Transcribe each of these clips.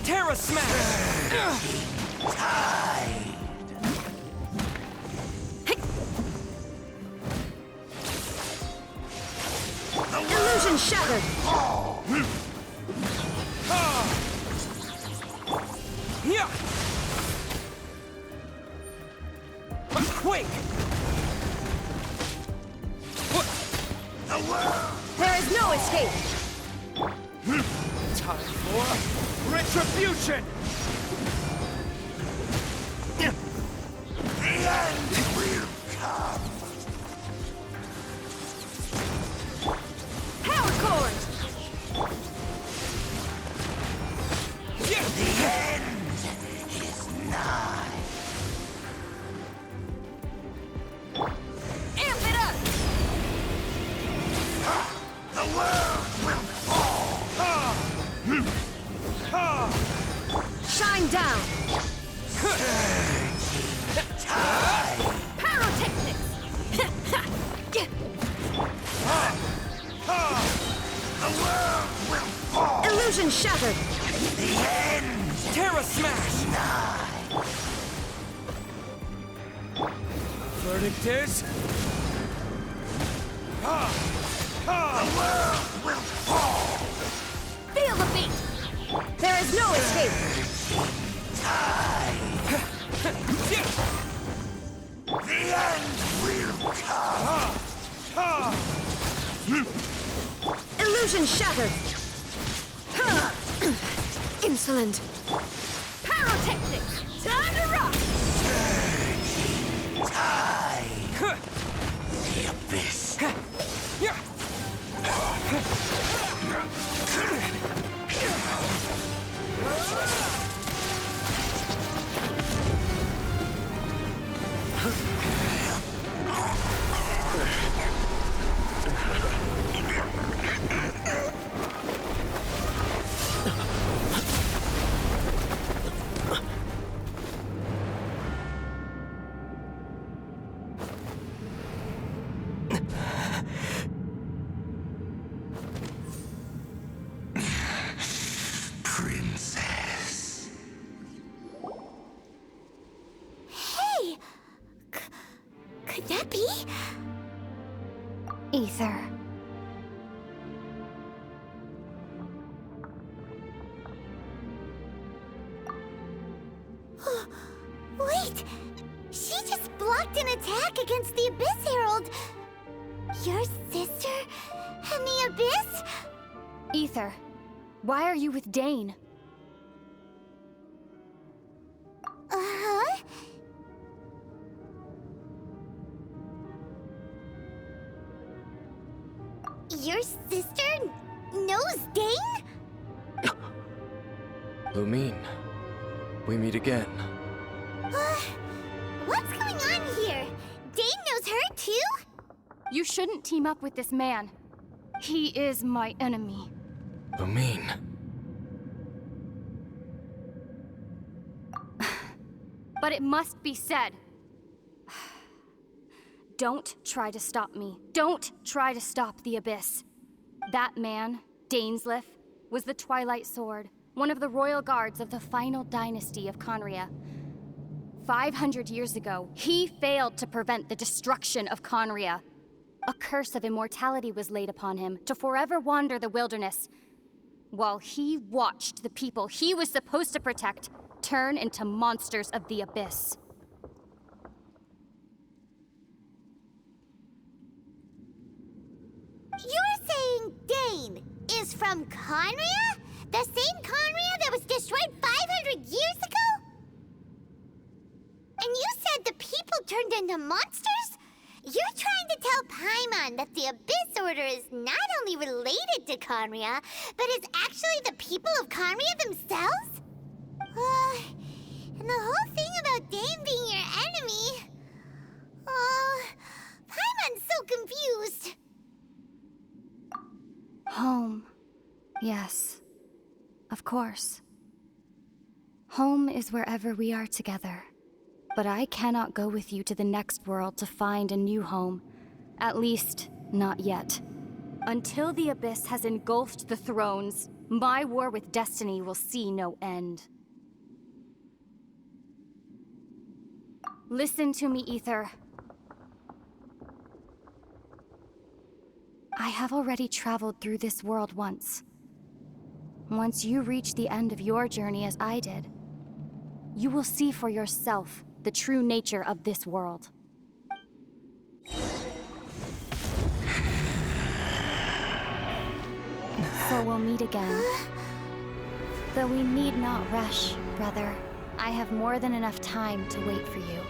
Terra Smash! Illusion shattered! Quake! There is no escape! Time for retribution! The end will come. Power cord! The end is nigh. Amp it up! The world will fall. Shine down! Pyrotechnics! The world will fall. Illusion shattered! The end Terra Smash! nigh. Verdict is... The world will fall. Feel the beat! There is no escape! The end will come. Illusion shattered! Insolent! Pyrotechnics! Time to rock! The abyss. Princess. Hey! Could that be? Ether. Wait! She just blocked an attack against the Abyss Herald! Your sister and the Abyss? Ether, why are you with Dane? Uh-huh. Your sister knows Dane? Lumine, we meet again. What's going on here? Dane knows her too? You shouldn't team up with this man. He is my enemy. Lumine. But it must be said. Don't try to stop me. Don't try to stop the Abyss. That man, Dainsleif, was the Twilight Sword, one of the royal guards of the final dynasty of Conria. 500 years ago, he failed to prevent the destruction of Conria. A curse of immortality was laid upon him to forever wander the wilderness, while he watched the people he was supposed to protect turn into monsters of the Abyss. You're saying Dane is from Conria? The same Conria that was destroyed 500 years ago? And you said the people turned into monsters? You're trying to tell Paimon that the Abyss Order is not only related to Conria, but is actually the people of Conria themselves? And the whole thing about Dane being your enemy... Paimon's so confused. Home. Yes. Of course. Home is wherever we are together. But I cannot go with you to the next world to find a new home. At least, not yet. Until the Abyss has engulfed the thrones, My war with destiny will see no end. Listen to me, Ether. I have already traveled through this world once. Once you reach the end of your journey as I did, you will see for yourself the true nature of this world. So we'll meet again. Though we need not rush, brother. I have more than enough time to wait for you.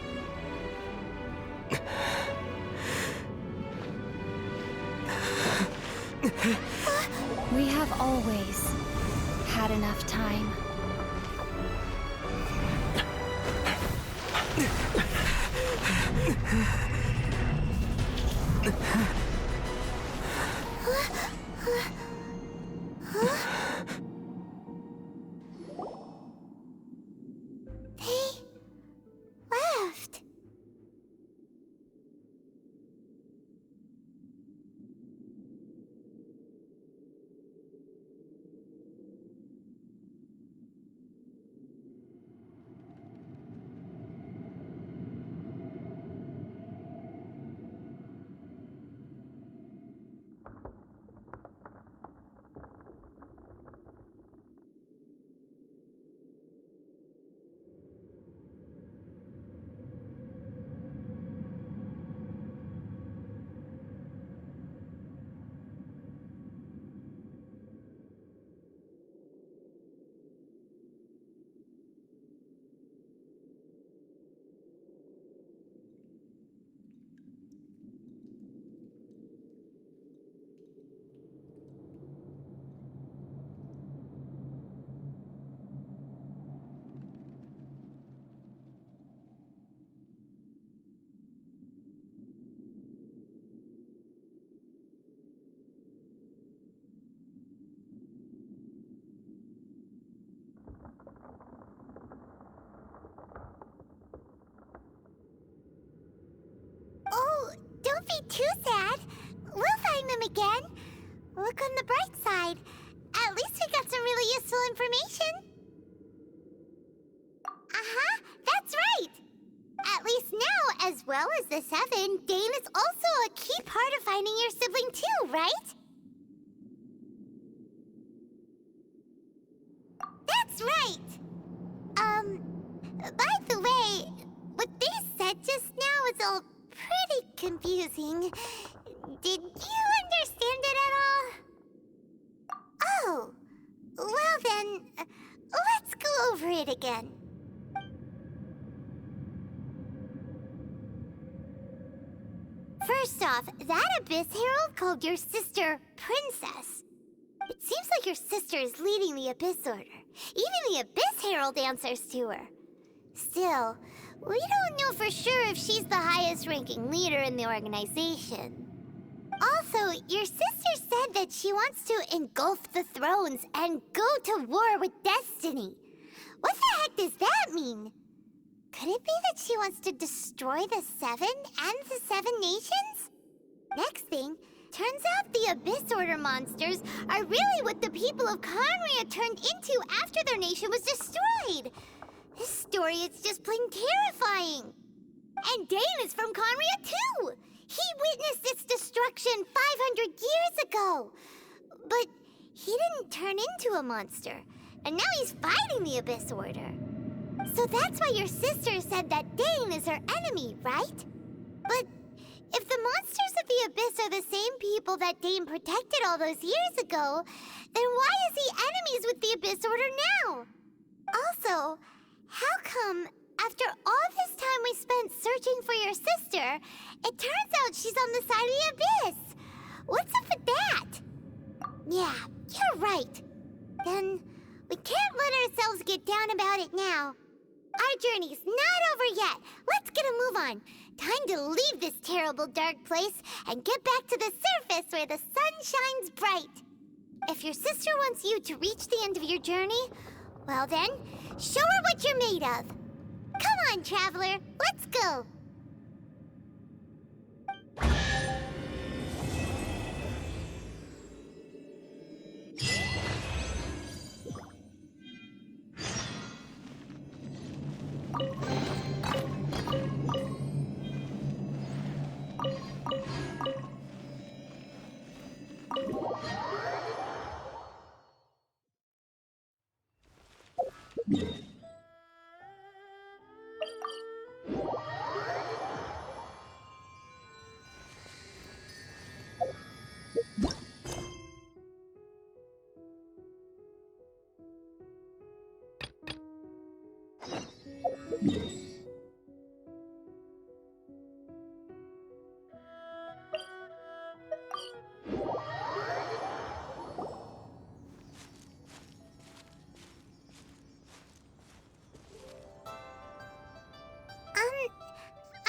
We have always had enough time. They left. Oh, don't be too sad. We'll find them again. Look on the bright side. At least we got some really useful information. Uh-huh, that's right. At least now, as well as the Seven, Dane is also a key part of finding your sibling too, right? That's right. By the way, what they said just now is all pretty confusing. Did you understand it at all? Oh, well then, let's go over it again. First off, that Abyss Herald called your sister Princess. It seems like your sister is leading the Abyss Order. Even the Abyss Herald answers to her. Still, we don't know for sure if she's the highest-ranking leader in the organization. Also, your sister said that she wants to engulf the thrones and go to war with destiny. What the heck does that mean? Could it be that she wants to destroy the Seven and the Seven Nations? Next thing, turns out the Abyss Order monsters are really what the people of Conria turned into after their nation was destroyed. This story is just plain terrifying. And Dane is from Conria too. He witnessed its destruction 500 years ago. But he didn't turn into a monster. And now he's fighting the Abyss Order. So that's why your sister said that Dane is her enemy, right? But if the monsters of the Abyss are the same people that Dane protected all those years ago, then why is he enemies with the Abyss Order now? Also, how come, after all this time we spent searching for your sister, it turns out she's on the side of the Abyss? What's up with that? Yeah, you're right. Then we can't let ourselves get down about it now. Our journey's not over yet. Let's get a move on. Time to leave this terrible dark place and get back to the surface where the sun shines bright. If your sister wants you to reach the end of your journey, well then, show her what you're made of. Come on, traveler, let's go.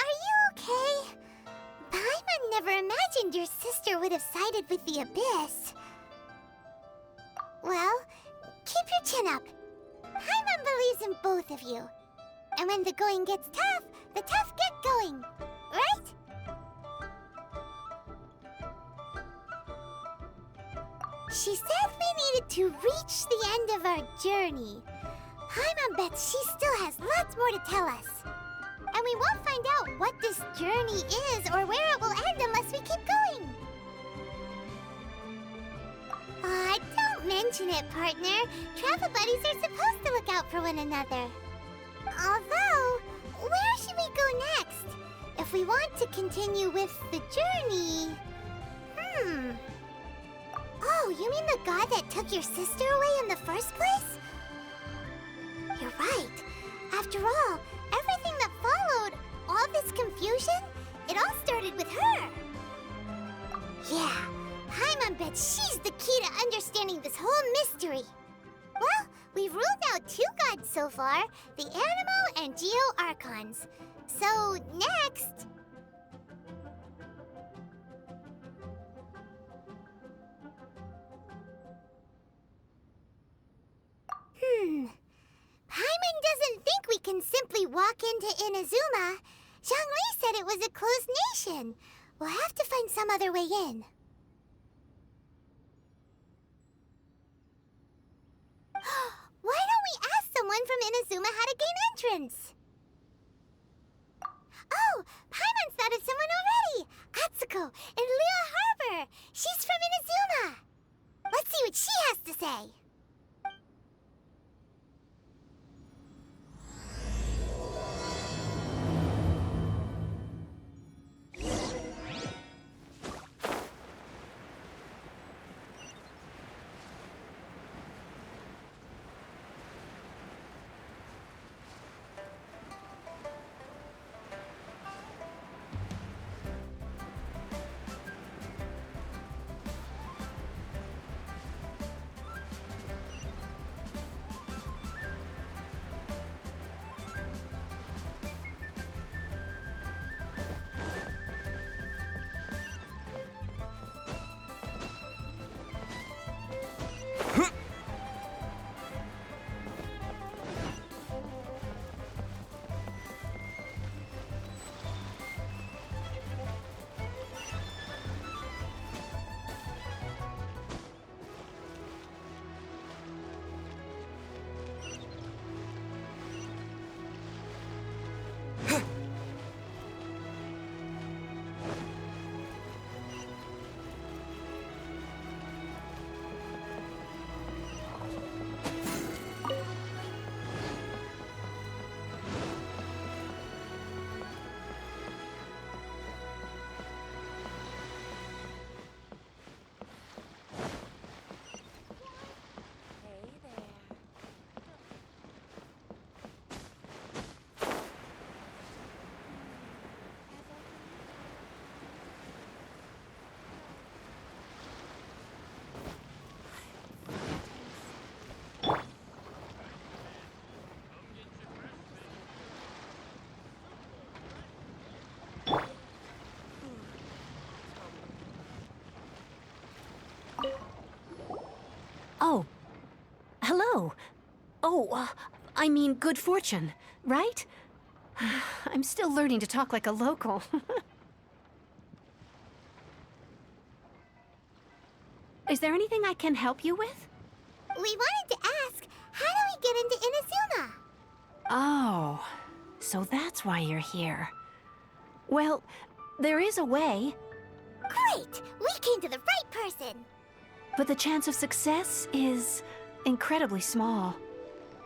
Are you okay? Paimon never imagined your sister would have sided with the Abyss. Well, keep your chin up. Paimon believes in both of you. And when the going gets tough, the tough get going. Right? She said we needed to reach the end of our journey. Paimon bets she still has lots more to tell us. And we won't find out what this journey is or where it will end unless we keep going. Aw, don't mention it, partner. Travel buddies are supposed to look out for one another. Although, where should we go next? If we want to continue with the journey... Oh, you mean the god that took your sister away in the first place? You're right. After all, everything that followed, all this confusion, it all started with her. Yeah, Paimon bets she's the key to understanding this whole mystery. Well, we've ruled out 2 gods so far, the Animo and Geo Archons. So, next... Paimon doesn't think we can simply walk into Inazuma. Zhongli said it was a closed nation. We'll have to find some other way in. Why don't we ask someone from Inazuma how to gain entrance? Oh, Paimon's thought of someone already! Atsuko, in Liyue Harbor! She's from Inazuma! Let's see what she has to say. Oh. Hello. Oh, I mean good fortune, right? I'm still learning to talk like a local. Is there anything I can help you with? We wanted to ask, how do we get into Inazuma? Oh, so that's why you're here. Well, there is a way, Great! We came to the right person! but the chance of success is incredibly small.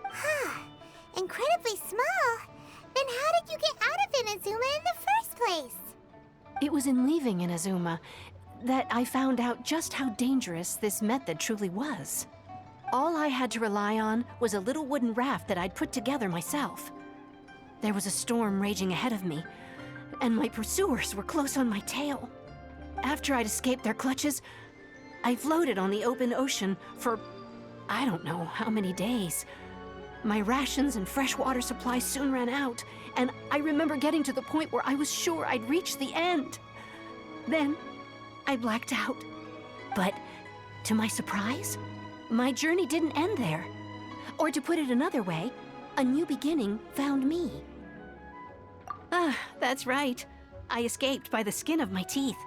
Huh. incredibly small, then how did you get out of Inazuma in the first place? It was in leaving Inazuma that I found out just how dangerous this method truly was. All I had to rely on was a little wooden raft that I'd put together myself. There was a storm raging ahead of me, and my pursuers were close on my tail. After I'd escaped their clutches, I floated on the open ocean for I don't know how many days. My rations and fresh water supplies soon ran out, and I remember getting to the point where I was sure I'd reached the end. Then, I blacked out. But, to my surprise, my journey didn't end there. Or to put it another way, a new beginning found me. Ah, that's right. I escaped by the skin of my teeth.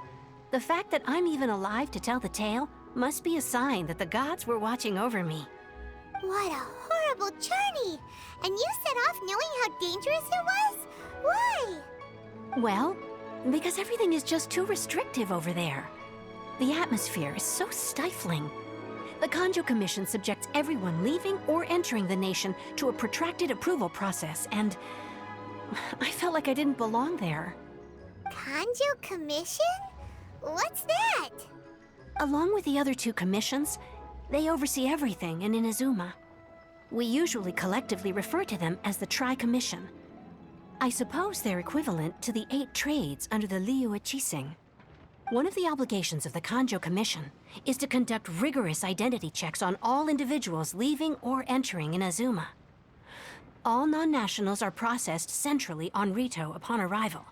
The fact that I'm even alive to tell the tale must be a sign that the gods were watching over me. What a horrible journey! And you set off knowing how dangerous it was? Why? Well, because everything is just too restrictive over there. The atmosphere is so stifling. The Kanjo Commission subjects everyone leaving or entering the nation to a protracted approval process, and I felt like I didn't belong there. Kanjo Commission? What's that? Along with the other two commissions, they oversee everything in Inazuma. We usually collectively refer to them as the Tri-Commission. I suppose they're equivalent to the 8 trades under the Liyue Chising. One of the obligations of the Kanjo Commission is to conduct rigorous identity checks on all individuals leaving or entering Inazuma. All non-nationals are processed centrally on Rito upon arrival.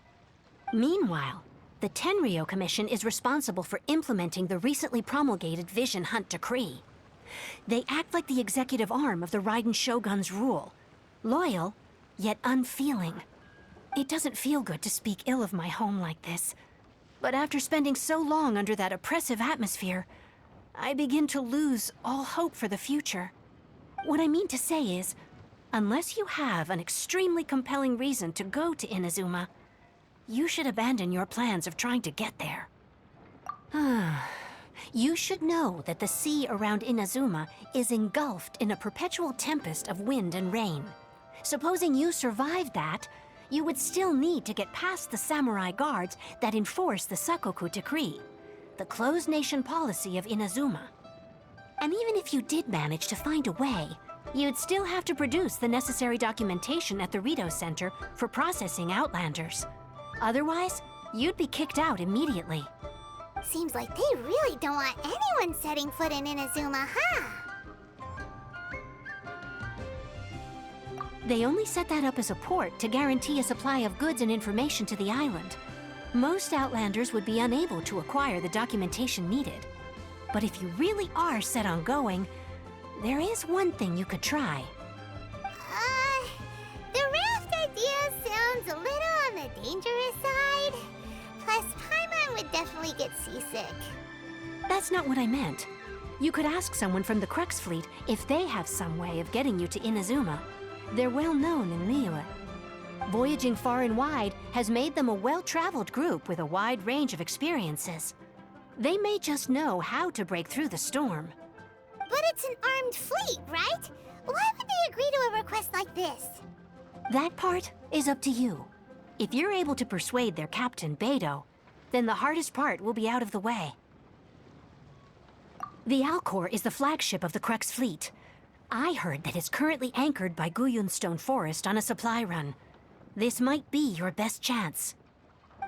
Meanwhile, the Tenryo Commission is responsible for implementing the recently promulgated Vision Hunt Decree. They act like the executive arm of the Raiden Shogun's rule. Loyal, yet unfeeling. It doesn't feel good to speak ill of my home like this. But after spending so long under that oppressive atmosphere, I begin to lose all hope for the future. What I mean to say is, unless you have an extremely compelling reason to go to Inazuma, you should abandon your plans of trying to get there. You should know that the sea around Inazuma is engulfed in a perpetual tempest of wind and rain. Supposing you survived that, you would still need to get past the samurai guards that enforce the Sakoku Decree, the closed nation policy of Inazuma. And even if you did manage to find a way, you'd still have to produce the necessary documentation at the Rito Center for processing Outlanders. Otherwise, you'd be kicked out immediately. Seems like they really don't want anyone setting foot in Inazuma, huh? They only set that up as a port to guarantee a supply of goods and information to the island. Most Outlanders would be unable to acquire the documentation needed. But if you really are set on going, there is one thing you could try. The raft idea sounds a little on the dangerous side. Plus, Paimon would definitely get seasick. That's not what I meant. You could ask someone from the Crux Fleet if they have some way of getting you to Inazuma. They're well known in Liyue. Voyaging far and wide has made them a well-traveled group with a wide range of experiences. They may just know how to break through the storm. But it's an armed fleet, right? Why would they agree to a request like this? That part is up to you. If you're able to persuade their captain, Beidou, then the hardest part will be out of the way. The Alcor is the flagship of the Crux Fleet. I heard that it's currently anchored by Guyunstone Forest on a supply run. This might be your best chance.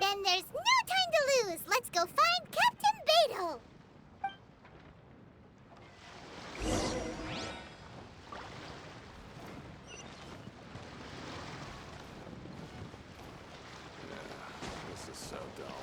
Then there's no time to lose. Let's go find Captain Beidou. This is so dull.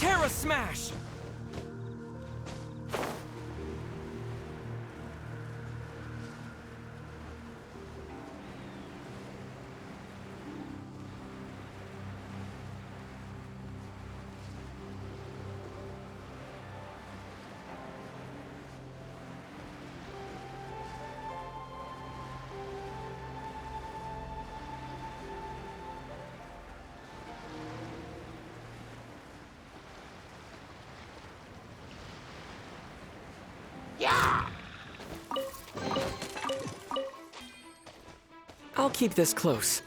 Terra Smash! I'll keep this close.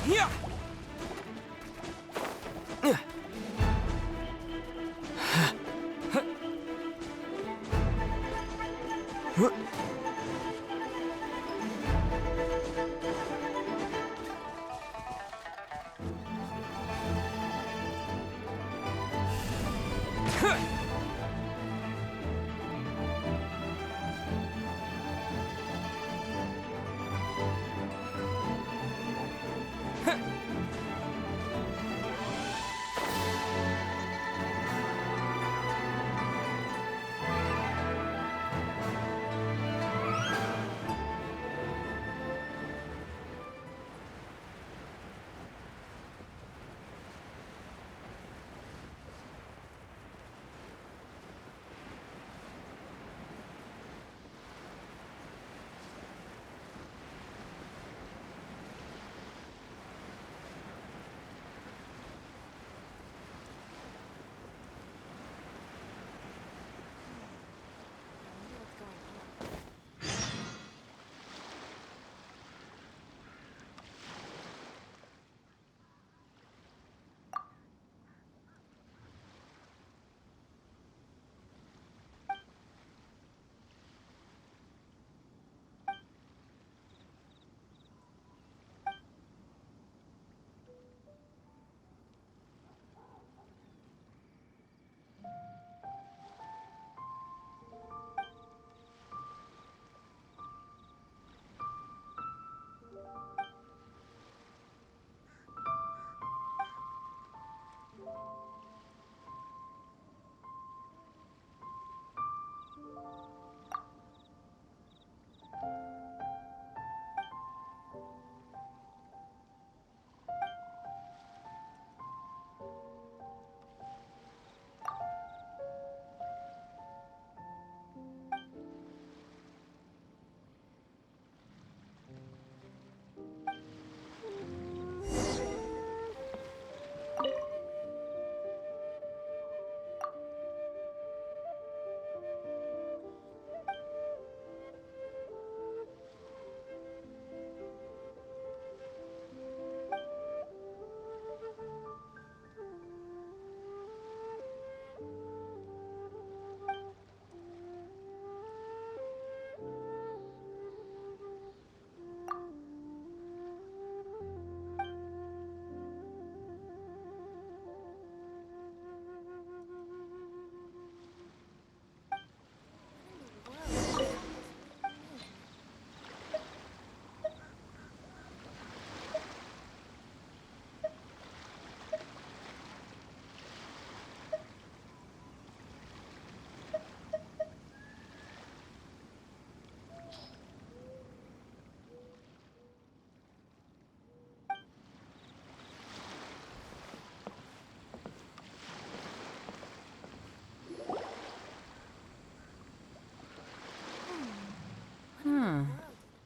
Yeah!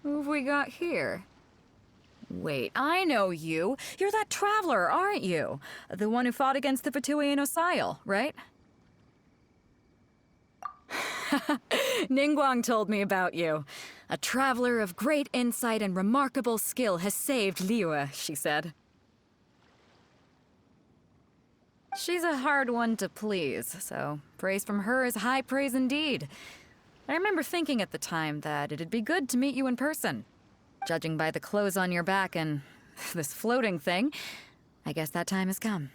Who have we got here? Wait, I know you. You're that traveler, aren't you? The one who fought against the Fatui and Osile, right? Ningguang told me about you. A traveler of great insight and remarkable skill has saved Liyue, she said. She's a hard one to please, so praise from her is high praise indeed. I remember thinking at the time that it'd be good to meet you in person. Judging by the clothes on your back and this floating thing, I guess that time has come.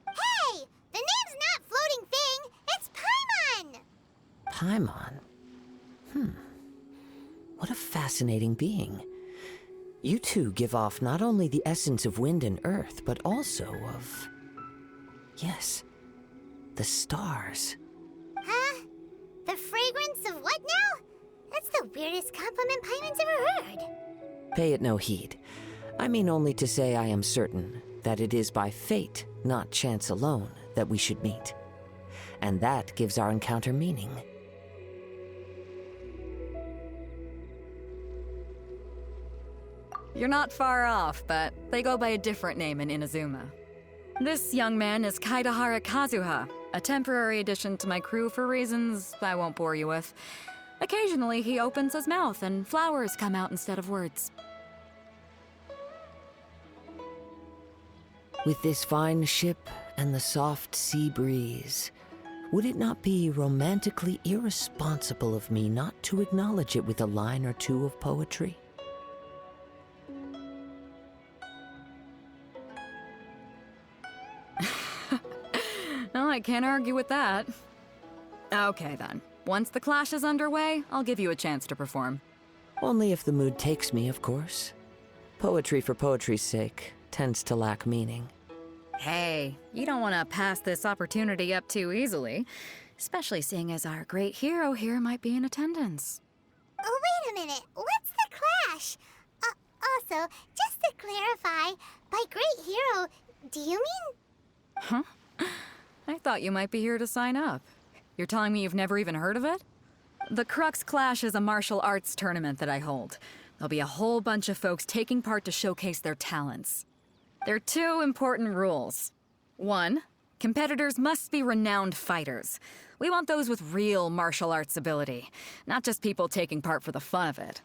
Hey! The name's not Floating Thing! It's Paimon! Paimon? What a fascinating being. You two give off not only the essence of wind and earth, but also of... yes, the stars. Huh? The fragrance of what now? That's the weirdest compliment Paimon's ever heard. Pay it no heed. I mean only to say I am certain that it is by fate, not chance alone, that we should meet. And that gives our encounter meaning. You're not far off, but they go by a different name in Inazuma. This young man is Kaidahara Kazuha, a temporary addition to my crew for reasons I won't bore you with. Occasionally, he opens his mouth and flowers come out instead of words. With this fine ship and the soft sea breeze, would it not be romantically irresponsible of me not to acknowledge it with a line or two of poetry? No, I can't argue with that. Okay then. Once the clash is underway, I'll give you a chance to perform. Only if the mood takes me, of course. Poetry for poetry's sake tends to lack meaning. Hey, you don't want to pass this opportunity up too easily, especially seeing as our great hero here might be in attendance. Oh, wait a minute. What's the clash? Also, just to clarify, by great hero, do you mean... Huh? I thought you might be here to sign up. You're telling me you've never even heard of it? The Crux Clash is a martial arts tournament that I hold. There'll be a whole bunch of folks taking part to showcase their talents. There are two important rules. One, competitors must be renowned fighters. We want those with real martial arts ability, not just people taking part for the fun of it.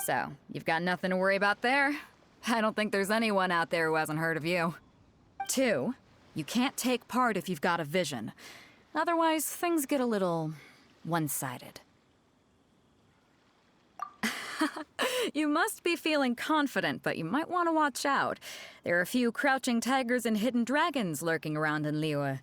So, you've got nothing to worry about there. I don't think there's anyone out there who hasn't heard of you. Two, you can't take part if you've got a vision. Otherwise, things get a little one-sided. You must be feeling confident, but you might want to watch out. There are a few crouching tigers and hidden dragons lurking around in Liyue.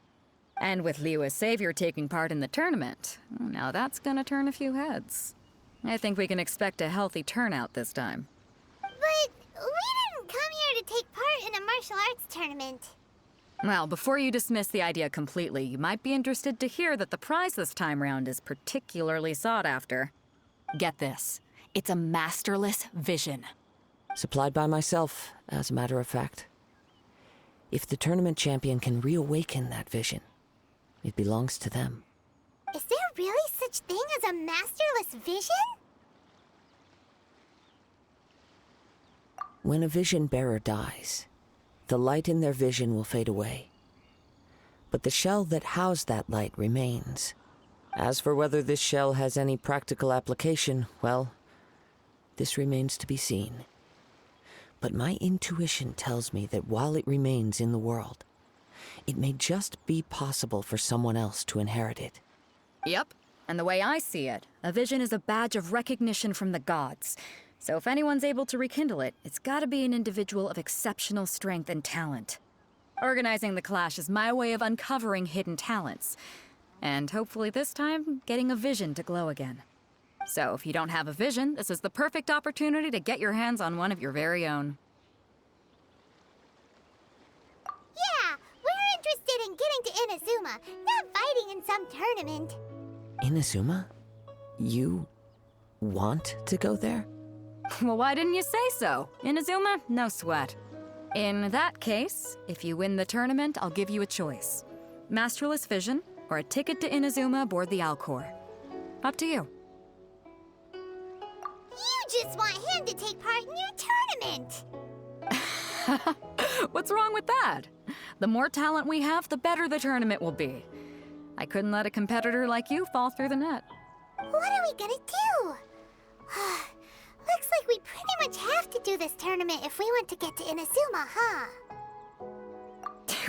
And with Liyue's savior taking part in the tournament, now that's gonna turn a few heads. I think we can expect a healthy turnout this time. But we didn't come here to take part in a martial arts tournament. Well, before you dismiss the idea completely, you might be interested to hear that the prize this time round is particularly sought after. Get this. It's a masterless vision. Supplied by myself, as a matter of fact. If the tournament champion can reawaken that vision, it belongs to them. Is there really such thing as a masterless vision? When a vision bearer dies, the light in their vision will fade away. But the shell that housed that light remains. As for whether this shell has any practical application, well, this remains to be seen. But my intuition tells me that while it remains in the world, it may just be possible for someone else to inherit it. Yep. And the way I see it, a vision is a badge of recognition from the gods. So if anyone's able to rekindle it, it's gotta be an individual of exceptional strength and talent. Organizing the clash is my way of uncovering hidden talents. And hopefully this time, getting a vision to glow again. So if you don't have a vision, this is the perfect opportunity to get your hands on one of your very own. Yeah, we're interested in getting to Inazuma, not fighting in some tournament. Inazuma? You want to go there? Well, why didn't you say so? Inazuma, no sweat. In that case, if you win the tournament, I'll give you a choice. Masterless Vision, or a ticket to Inazuma aboard the Alcor. Up to you. You just want him to take part in your tournament! What's wrong with that? The more talent we have, the better the tournament will be. I couldn't let a competitor like you fall through the net. What are we gonna do? Looks like we pretty much have to do this tournament if we want to get to Inazuma, huh?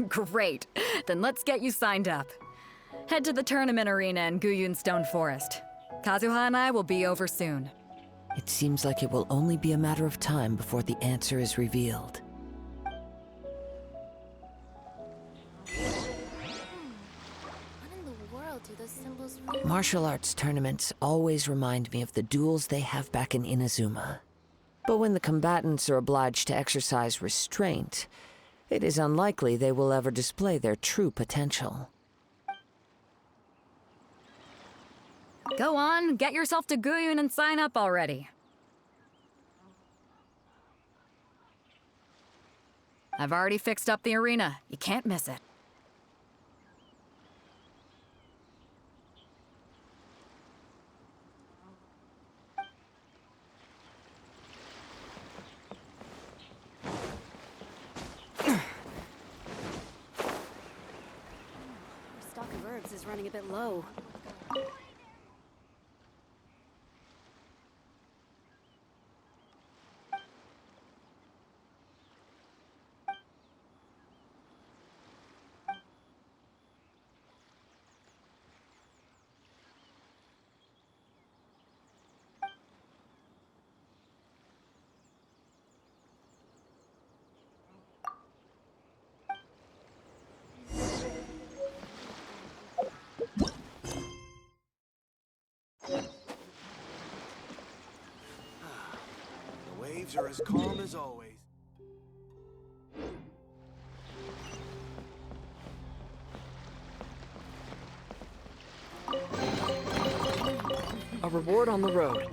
Great. Then let's get you signed up. Head to the tournament arena in Guyun Stone Forest. Kazuha and I will be over soon. It seems like it will only be a matter of time before the answer is revealed. What in the world do those symbols mean? Martial arts tournaments always remind me of the duels they have back in Inazuma. But when the combatants are obliged to exercise restraint, it is unlikely they will ever display their true potential. Go on, get yourself to Guyun and sign up already. I've already fixed up the arena. You can't miss it. Our stock of herbs is running a bit low. The waves are as calm as always. A reward on the road.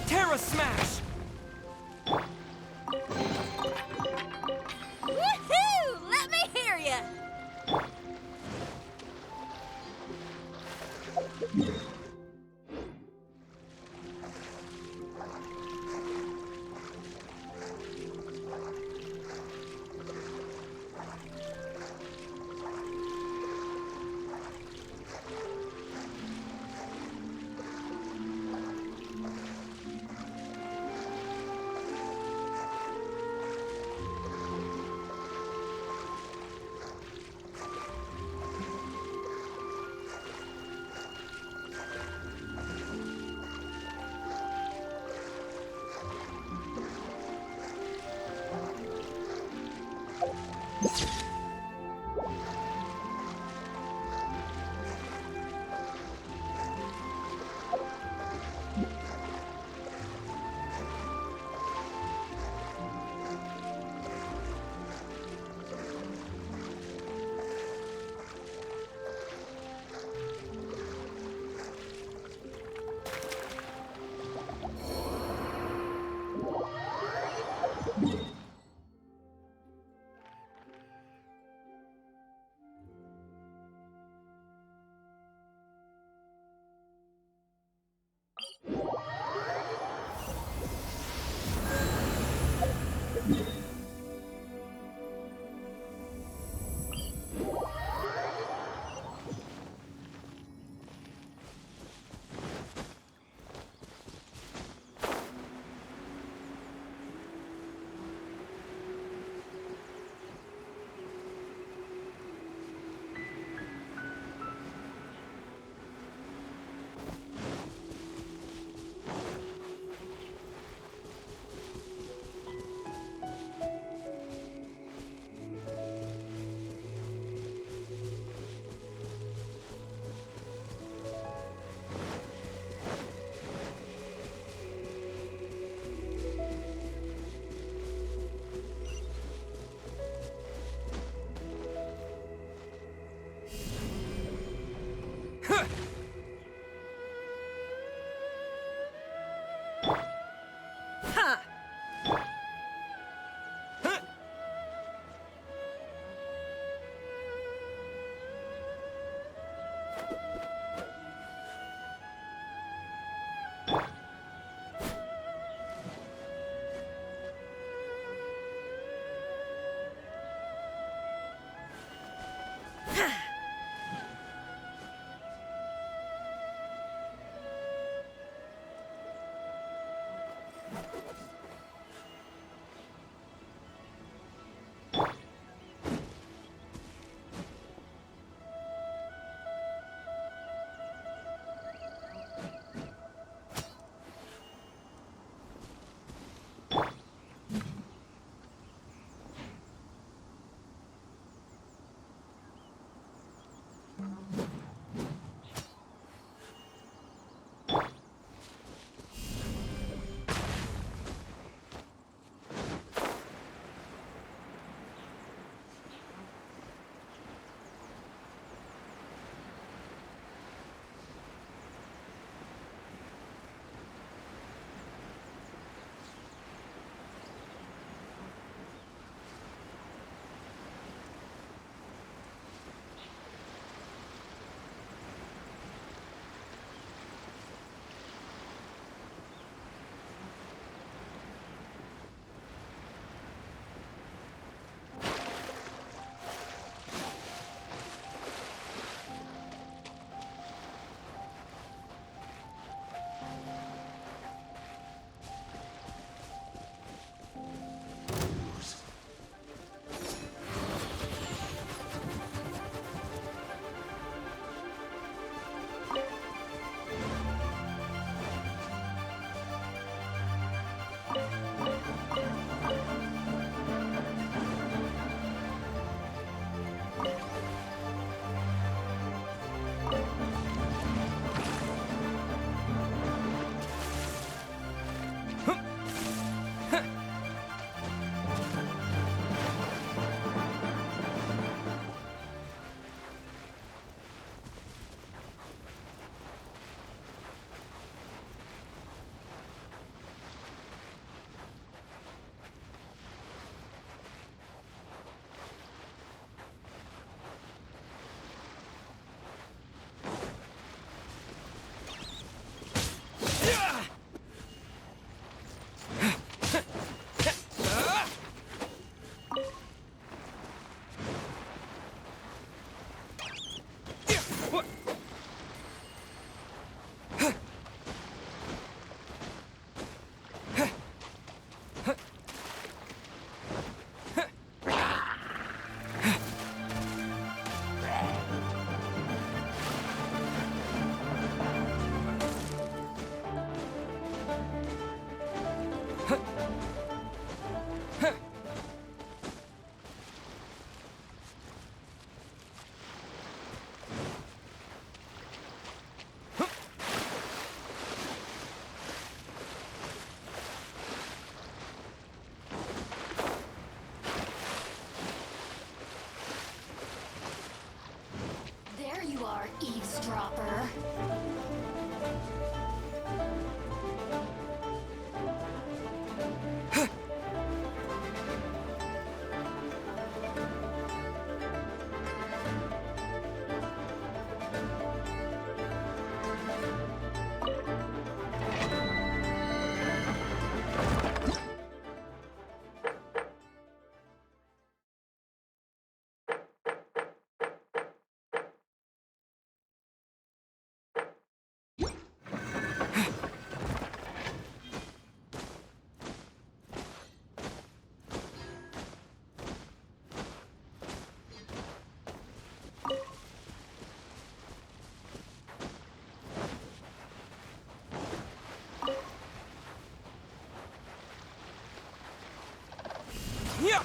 Terra Smash! Woohoo! Let me hear ya! There you are, eavesdropper. Yeah!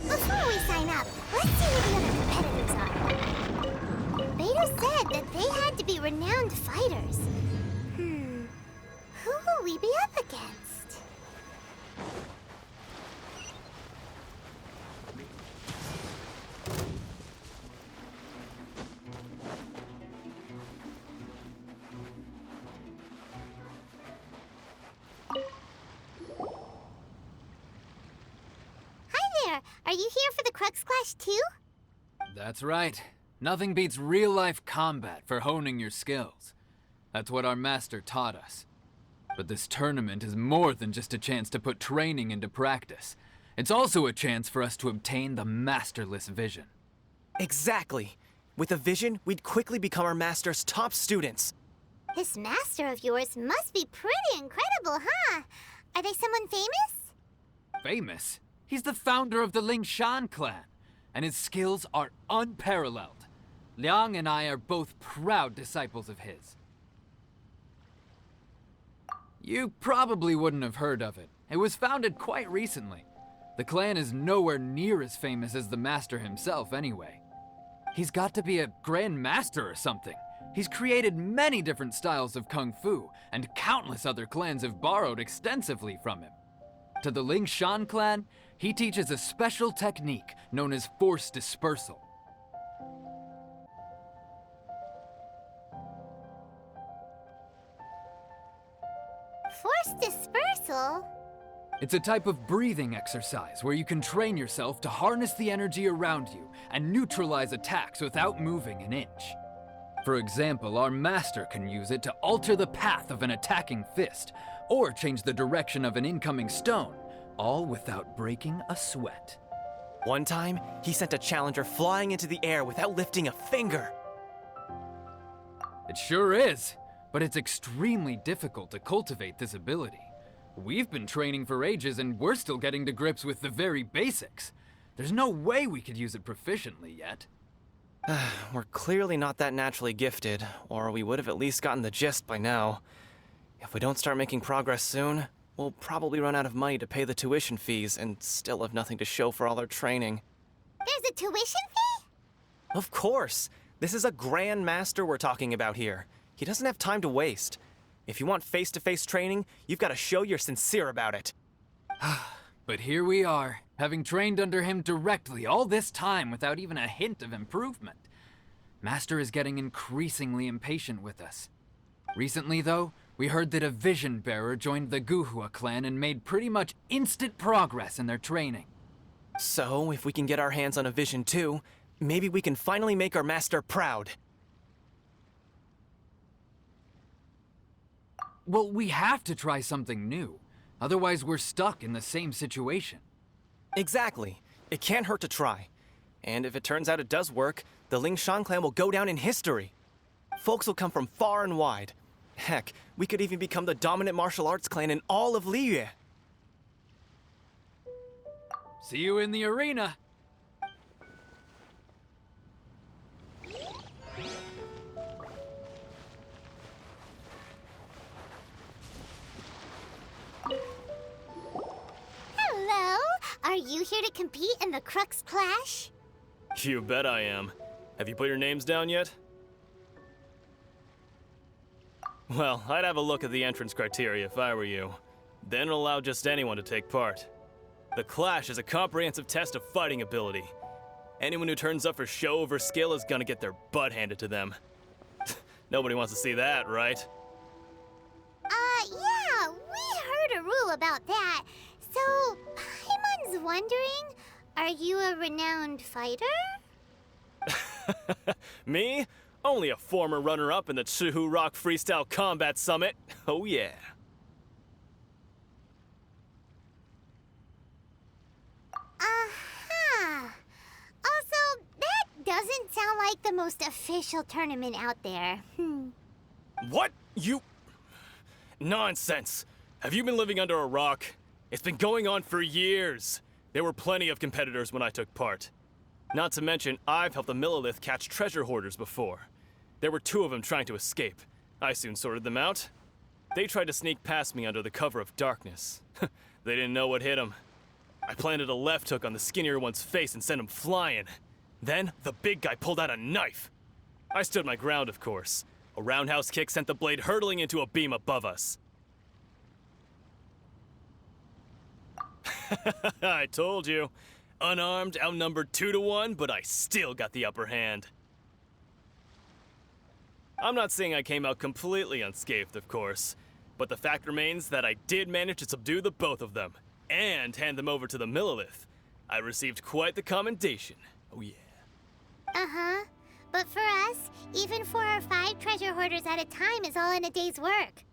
Before we sign up, let's see who the other competitors are. Beto said that they had to be renowned fighters. Who will we be up against? Are you here for the Crux Clash too? That's right. Nothing beats real-life combat for honing your skills. That's what our master taught us. But this tournament is more than just a chance to put training into practice. It's also a chance for us to obtain the masterless vision. Exactly. With a vision, we'd quickly become our master's top students. This master of yours must be pretty incredible, huh? Are they someone famous? Famous? He's the founder of the Lingshan clan, and his skills are unparalleled. Liang and I are both proud disciples of his. You probably wouldn't have heard of it. It was founded quite recently. The clan is nowhere near as famous as the master himself anyway. He's got to be a grand master or something. He's created many different styles of kung fu, and countless other clans have borrowed extensively from him. To the Lingshan clan, he teaches a special technique known as force dispersal. Force dispersal? It's a type of breathing exercise where you can train yourself to harness the energy around you and neutralize attacks without moving an inch. For example, our master can use it to alter the path of an attacking fist, or change the direction of an incoming stone, all without breaking a sweat. One time, he sent a challenger flying into the air without lifting a finger. It sure is, but it's extremely difficult to cultivate this ability. We've been training for ages and we're still getting to grips with the very basics. There's no way we could use it proficiently yet. We're clearly not that naturally gifted, or we would have at least gotten the gist by now. If we don't start making progress soon, we'll probably run out of money to pay the tuition fees and still have nothing to show for all our training. There's a tuition fee? Of course! This is a Grand Master we're talking about here. He doesn't have time to waste. If you want face-to-face training, you've got to show you're sincere about it. But here we are, having trained under him directly all this time without even a hint of improvement. Master is getting increasingly impatient with us. Recently, though, we heard that a Vision Bearer joined the Guhua clan and made pretty much instant progress in their training. So, if we can get our hands on a Vision too, maybe we can finally make our master proud. Well, we have to try something new. Otherwise, we're stuck in the same situation. Exactly. It can't hurt to try. And if it turns out it does work, the Lingshan clan will go down in history. Folks will come from far and wide. Heck, we could even become the dominant martial arts clan in all of Liyue. See you in the arena. Hello? Are you here to compete in the Crux Clash? You bet I am. Have you put your names down yet? Well, I'd have a look at the entrance criteria if I were you. Then allow just anyone to take part. The Clash is a comprehensive test of fighting ability. Anyone who turns up for show over skill is gonna get their butt handed to them. Nobody wants to see that, right? Yeah, we heard a rule about that. So, Paimon's wondering, are you a renowned fighter? Me? Only a former runner-up in the Chihu Rock Freestyle Combat Summit. Oh yeah. Aha! Also, that doesn't sound like the most official tournament out there. What? You... Nonsense. Have you been living under a rock? It's been going on for years. There were plenty of competitors when I took part. Not to mention, I've helped the Millilith catch treasure hoarders before. There were 2 of them trying to escape. I soon sorted them out. They tried to sneak past me under the cover of darkness. They didn't know what hit them. I planted a left hook on the skinnier one's face and sent him flying. Then, the big guy pulled out a knife. I stood my ground, of course. A roundhouse kick sent the blade hurtling into a beam above us. I told you. Unarmed, outnumbered 2 to 1, but I still got the upper hand. I'm not saying I came out completely unscathed, of course, but the fact remains that I did manage to subdue the both of them, and hand them over to the Millilith. I received quite the commendation. Oh yeah. Uh-huh. But for us, even 4 or 5 treasure hoarders at a time is all in a day's work.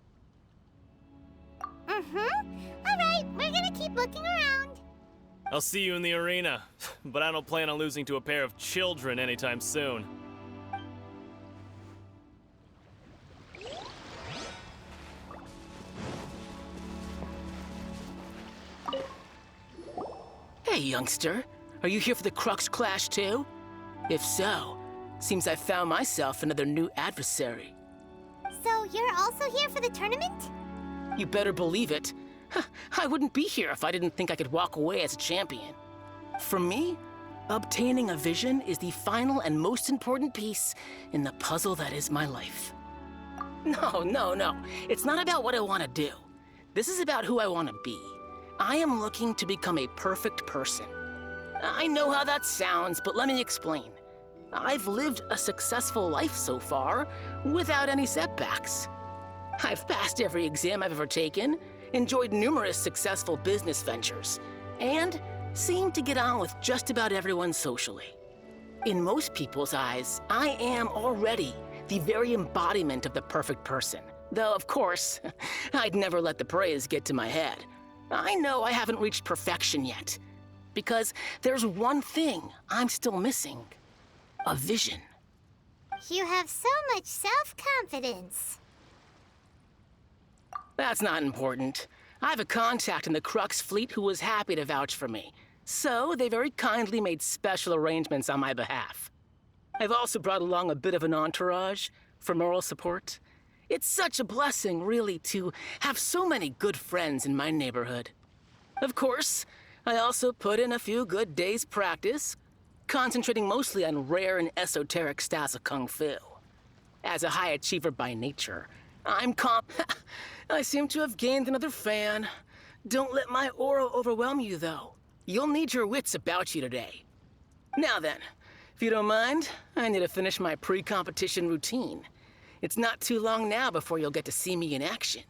Alright, we're gonna keep looking around. I'll see you in the arena, but I don't plan on losing to a pair of children anytime soon. Hey, youngster. Are you here for the Crux Clash too? If so, seems I found myself another new adversary. So you're also here for the tournament? You better believe it. I wouldn't be here if I didn't think I could walk away as a champion. For me, obtaining a vision is the final and most important piece in the puzzle that is my life. No. It's not about what I want to do. This is about who I want to be. I am looking to become a perfect person. I know how that sounds, but let me explain. I've lived a successful life so far, without any setbacks. I've passed every exam I've ever taken, enjoyed numerous successful business ventures, and seemed to get on with just about everyone socially. In most people's eyes, I am already the very embodiment of the perfect person. Though, of course, I'd never let the praise get to my head. I know I haven't reached perfection yet, because there's one thing I'm still missing. A vision. You have so much self-confidence. That's not important. I have a contact in the Crux fleet who was happy to vouch for me. So they very kindly made special arrangements on my behalf. I've also brought along a bit of an entourage for moral support. It's such a blessing, really, to have so many good friends in my neighborhood. Of course, I also put in a few good days' practice, concentrating mostly on rare and esoteric styles of Kung Fu. As a high achiever by nature, I seem to have gained another fan. Don't let my aura overwhelm you, though. You'll need your wits about you today. Now then, if you don't mind, I need to finish my pre-competition routine. It's not too long now before you'll get to see me in action.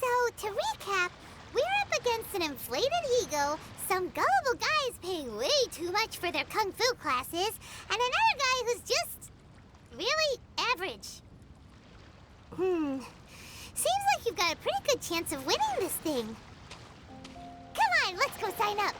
So, to recap, we're up against an inflated ego, some gullible guys paying way too much for their kung fu classes, and another guy who's just really average. Seems like you've got a pretty good chance of winning this thing. Come on, let's go sign up.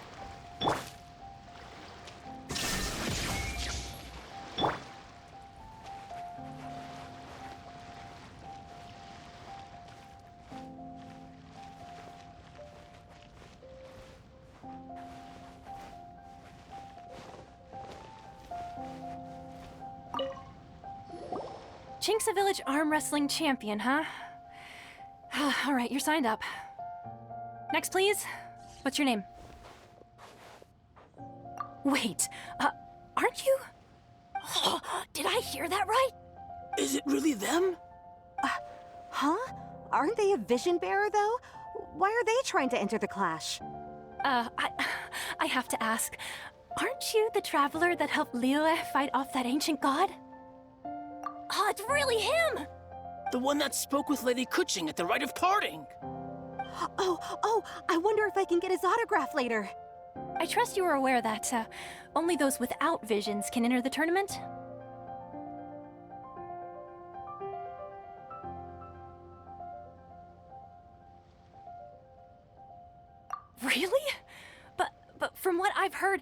Chinksa Village arm wrestling champion, huh? All right, you're signed up. Next, please. What's your name? Wait, aren't you? Did I hear that right? Is it really them? Huh? Aren't they a vision bearer, though? Why are they trying to enter the clash? I have to ask, aren't you the traveler that helped Liyue fight off that ancient god? Oh, it's really him! The one that spoke with Lady Kuching at the rite of parting. Oh, I wonder if I can get his autograph later. I trust you are aware that only those without visions can enter the tournament? Really? But from what I've heard,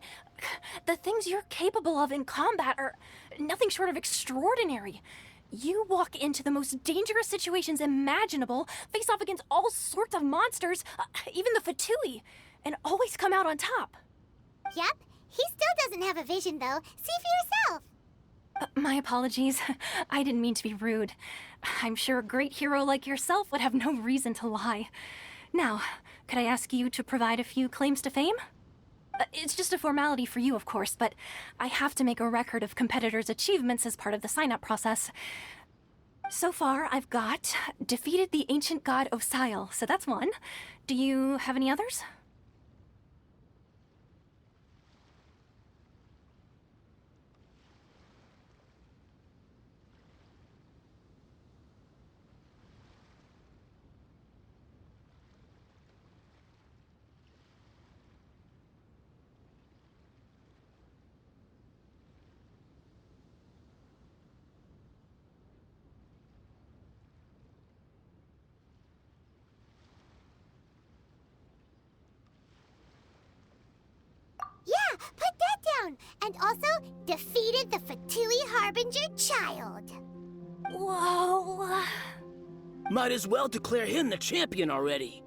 the things you're capable of in combat are nothing short of extraordinary. You walk into the most dangerous situations imaginable, face off against all sorts of monsters, even the Fatui, and always come out on top. Yep, he still doesn't have a vision, though. See for yourself. My apologies. I didn't mean to be rude. I'm sure a great hero like yourself would have no reason to lie. Now, could I ask you to provide a few claims to fame? It's just a formality for you, of course, but I have to make a record of competitors' achievements as part of the sign-up process. So far, I've got defeated the ancient god Osail, so that's one. Do you have any others? Yeah, put that down. And also, defeated the Fatui Harbinger child. Whoa. Might as well declare him the champion already.